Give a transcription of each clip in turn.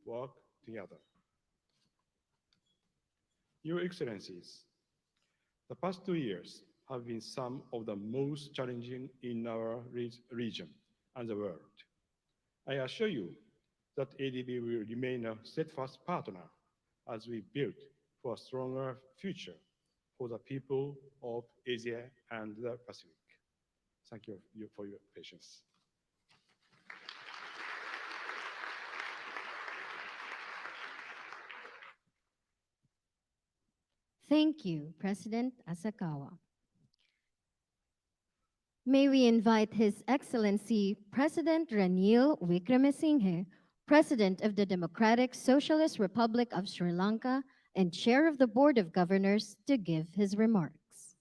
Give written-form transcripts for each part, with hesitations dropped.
work together. Your Excellencies, the past 2 years have been some of the most challenging in our region and the world. I assure you that ADB will remain a steadfast partner as we build for a stronger future for the people of Asia and the Pacific. Thank you for your patience. Thank you, President Asakawa. May we invite His Excellency President Ranil Wickremesinghe, President of the Democratic Socialist Republic of Sri Lanka and Chair of the Board of Governors, to give his remarks.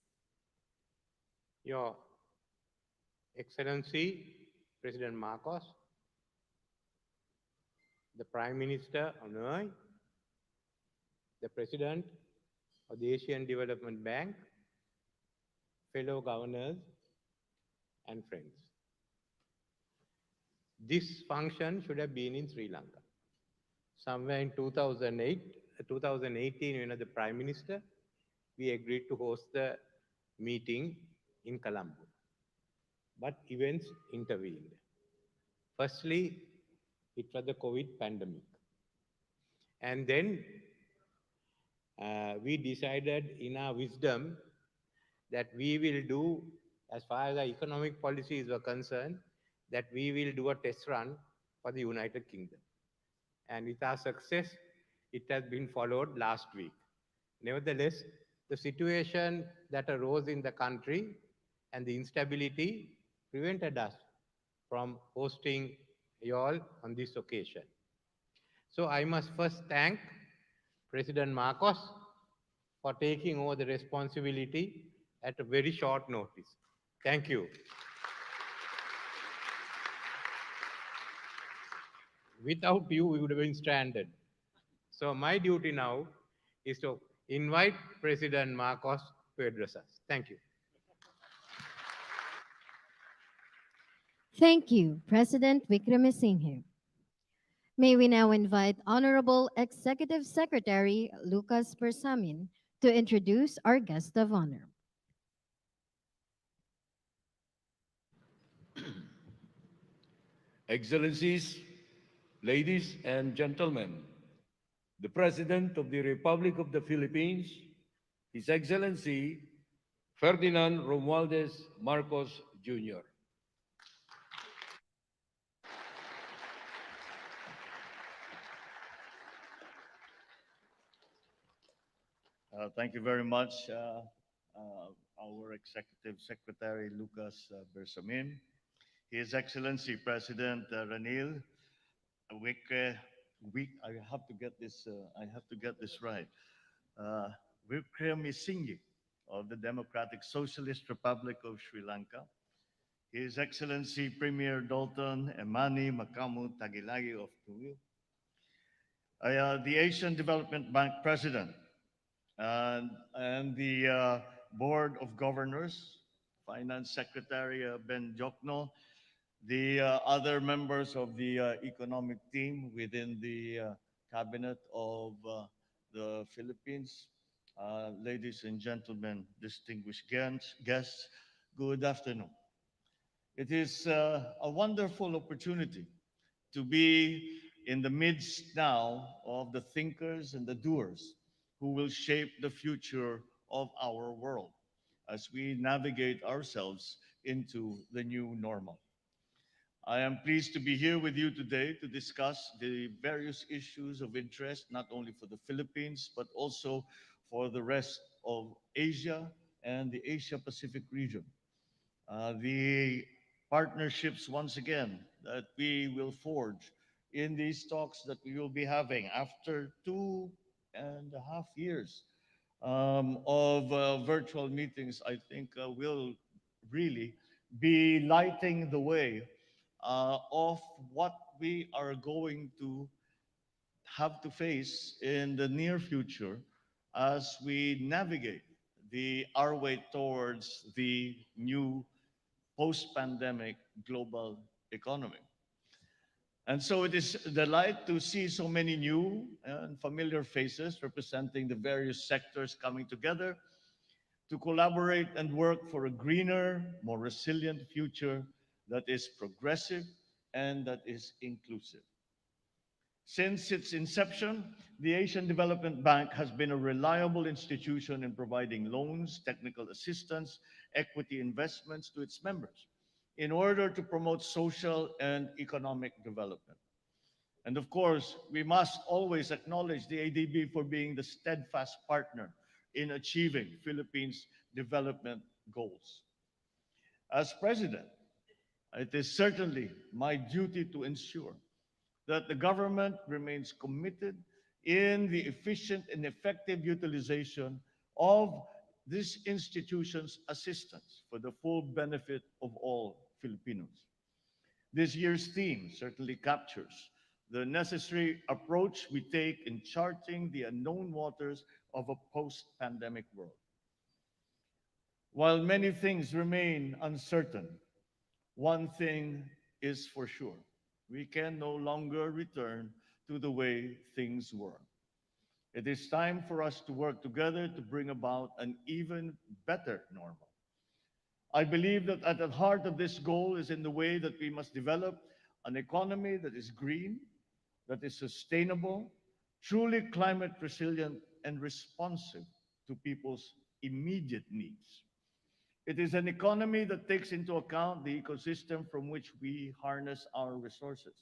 Your Excellency President Marcos, the Prime Minister Hanoi, the President of the Asian Development Bank, fellow governors and friends. This function should have been in Sri Lanka. Somewhere in 2018, when I was the Prime Minister, we agreed to host the meeting in Colombo. But events intervened. Firstly, it was the COVID pandemic. And then we decided in our wisdom that we will do, as far as our economic policies were concerned, that we will do a test run for the United Kingdom. And with our success, it has been followed last week. Nevertheless, the situation that arose in the country and the instability prevented us from hosting you all on this occasion. So I must first thank President Marcos for taking over the responsibility at a very short notice. Thank you. Without you, we would have been stranded. So my duty now is to invite President Marcos to address us. Thank you. Thank you, President Wickremesinghe. May we now invite Honorable Executive Secretary Lucas Bersamin to introduce our guest of honor. Excellencies, ladies and gentlemen, the President of the Republic of the Philippines, His Excellency Ferdinand Romualdez Marcos Jr. Thank you very much, our Executive Secretary Lucas Bersamin, His Excellency President Ranil Wicke, I have to get this. I have to get this right. Uh, Wickremesinghe of the Democratic Socialist Republic of Sri Lanka, His Excellency Premier Dalton Emani Makamu Tagilagi of Tuyo, the Asian Development Bank President, and the Board of Governors, Finance Secretary Ben Jokno, the other members of the economic team within the cabinet of the Philippines, ladies and gentlemen, distinguished guests, good afternoon. It is a wonderful opportunity to be in the midst now of the thinkers and the doers who will shape the future of our world as we navigate ourselves into the new normal. I am pleased to be here with you today to discuss the various issues of interest, not only for the Philippines, but also for the rest of Asia and the Asia Pacific region. The partnerships, once again, that we will forge in these talks that we will be having after 2.5 years of virtual meetings, I think will really be lighting the way of what we are going to have to face in the near future as we navigate our way towards the new post-pandemic global economy. And so it is a delight to see so many new and familiar faces representing the various sectors coming together to collaborate and work for a greener, more resilient future that is progressive and that is inclusive. Since its inception, the Asian Development Bank has been a reliable institution in providing loans, technical assistance, equity investments to its members in order to promote social and economic development. And of course, we must always acknowledge the ADB for being the steadfast partner in achieving Philippines' development goals. As president, it is certainly my duty to ensure that the government remains committed in the efficient and effective utilization of this institution's assistance for the full benefit of all Filipinos. This year's theme certainly captures the necessary approach we take in charting the unknown waters of a post-pandemic world. While many things remain uncertain, one thing is for sure. We can no longer return to the way things were. It is time for us to work together to bring about an even better normal. I believe that at the heart of this goal is in the way that we must develop an economy that is green, that is sustainable, truly climate resilient, and responsive to people's immediate needs. It is an economy that takes into account the ecosystem from which we harness our resources.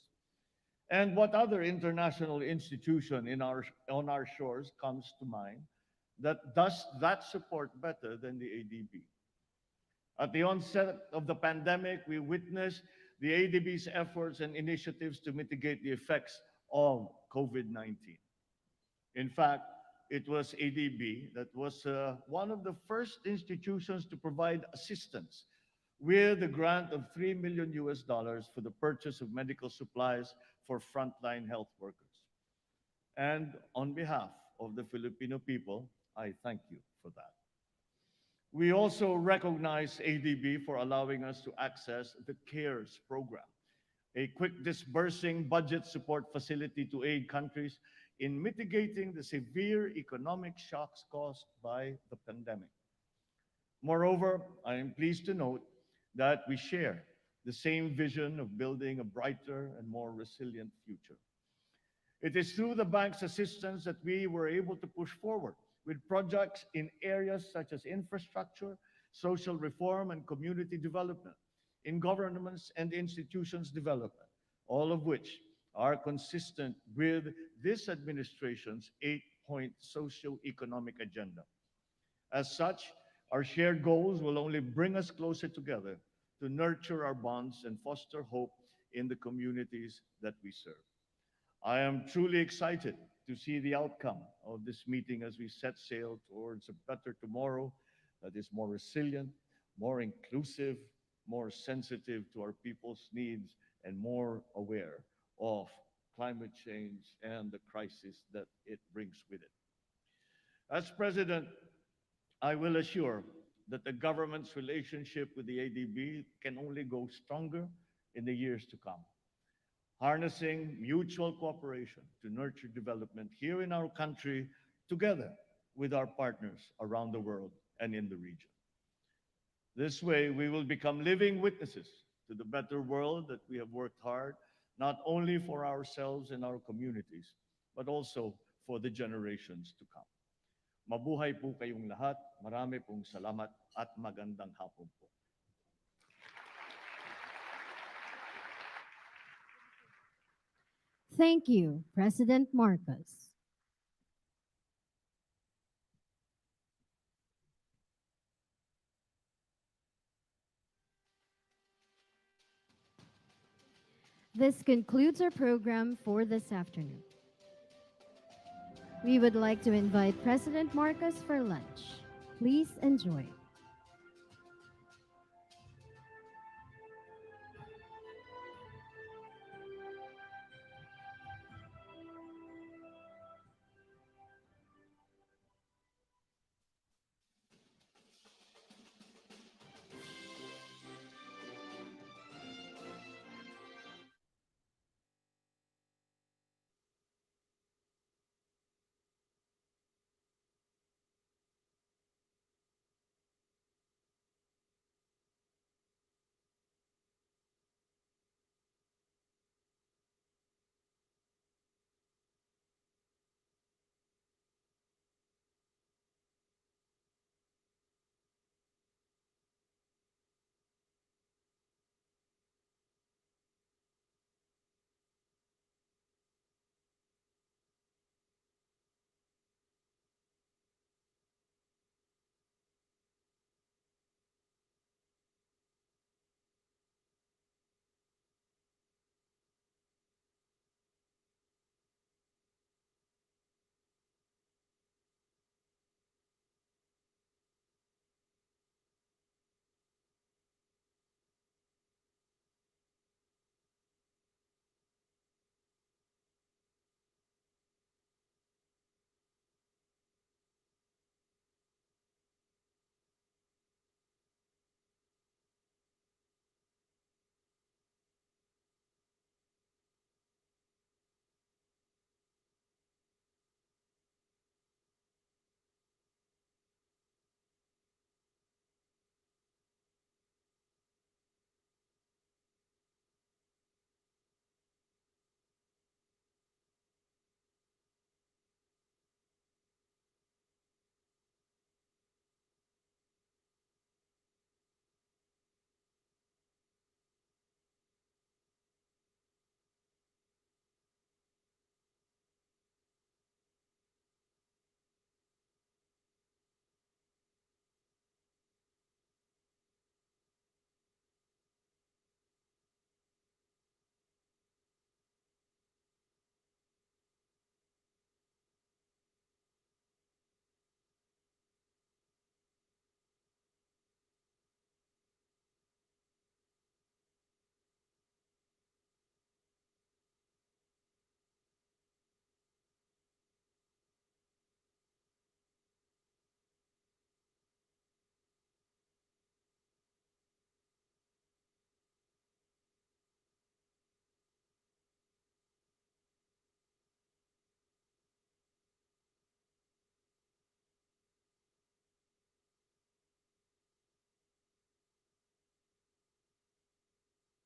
And what other international institution on our shores comes to mind that does that support better than the ADB? At the onset of the pandemic, we witnessed the ADB's efforts and initiatives to mitigate the effects of COVID-19. In fact, it was ADB that was one of the first institutions to provide assistance with a grant of $3 million for the purchase of medical supplies for frontline health workers. And on behalf of the Filipino people, I thank you for that. We also recognize ADB for allowing us to access the CARES program, a quick disbursing budget support facility to aid countries in mitigating the severe economic shocks caused by the pandemic. Moreover, I am pleased to note that we share the same vision of building a brighter and more resilient future. It is through the bank's assistance that we were able to push forward with projects in areas such as infrastructure, social reform, and community development, in governments and institutions development, all of which are consistent with this administration's 8-point socio-economic agenda. As such, our shared goals will only bring us closer together to nurture our bonds and foster hope in the communities that we serve. I am truly excited to see the outcome of this meeting as we set sail towards a better tomorrow that is more resilient, more inclusive, more sensitive to our people's needs, and more aware of climate change and the crisis that it brings with it. As president, I will assure that the government's relationship with the ADB can only go stronger in the years to come, harnessing mutual cooperation to nurture development here in our country together with our partners around the world and in the region. This way, we will become living witnesses to the better world that we have worked hard, not only for ourselves and our communities, but also for the generations to come. Mabuhay po kayong lahat. Marami pong salamat at magandang hapon po. Thank you, President Marcos. This concludes our program for this afternoon. We would like to invite President Marcos for lunch. Please enjoy.